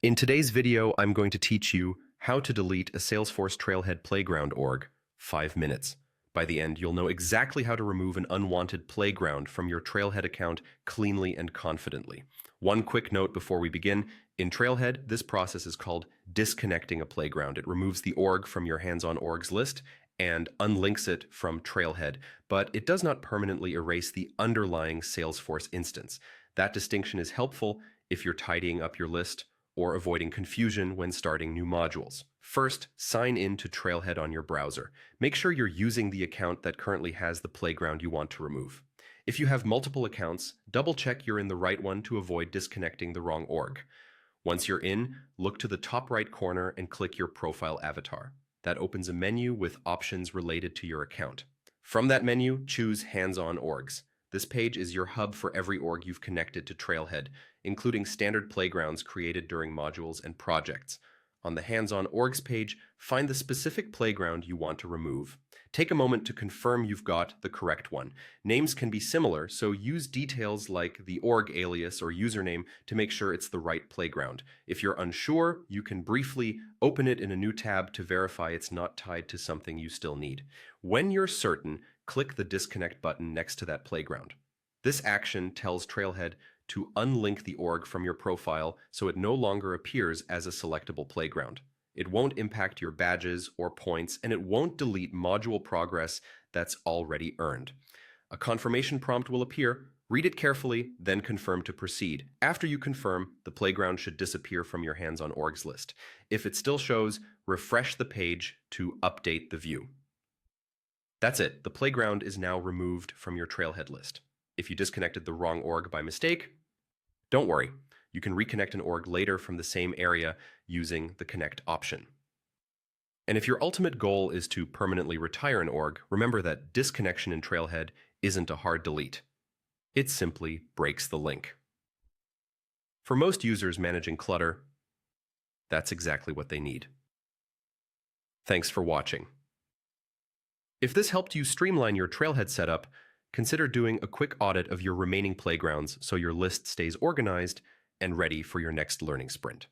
In today's video, I'm going to teach you how to delete a Salesforce Trailhead playground org, 5 minutes. By the end, you'll know exactly how to remove an unwanted playground from your Trailhead account cleanly and confidently. One quick note before we begin, in Trailhead, this process is called disconnecting a playground. It removes the org from your hands-on orgs list and unlinks it from Trailhead, but it does not permanently erase the underlying Salesforce instance. That distinction is helpful if you're tidying up your list or avoiding confusion when starting new modules. First, sign in to Trailhead on your browser. Make sure you're using the account that currently has the playground you want to remove. If you have multiple accounts, double-check you're in the right one to avoid disconnecting the wrong org. Once you're in, look to the top right corner and click your profile avatar. That opens a menu with options related to your account. From that menu, choose Hands-on Orgs. This page is your hub for every org you've connected to Trailhead, including standard playgrounds created during modules and projects. On the Hands-on Orgs page, find the specific playground you want to remove. Take a moment to confirm you've got the correct one. Names can be similar, so use details like the org alias or username to make sure it's the right playground. If you're unsure, you can briefly open it in a new tab to verify it's not tied to something you still need. When you're certain, click the disconnect button next to that playground. This action tells Trailhead to unlink the org from your profile so it no longer appears as a selectable playground. It won't impact your badges or points, and it won't delete module progress that's already earned. A confirmation prompt will appear. Read it carefully, then confirm to proceed. After you confirm, the playground should disappear from your hands-on orgs list. If it still shows, refresh the page to update the view. That's it. The playground is now removed from your Trailhead list. If you disconnected the wrong org by mistake, don't worry. You can reconnect an org later from the same area using the connect option. And if your ultimate goal is to permanently retire an org, remember that disconnection in Trailhead isn't a hard delete. It simply breaks the link. For most users managing clutter, that's exactly what they need. Thanks for watching. If this helped you streamline your Trailhead setup, consider doing a quick audit of your remaining playgrounds so your list stays organized and ready for your next learning sprint.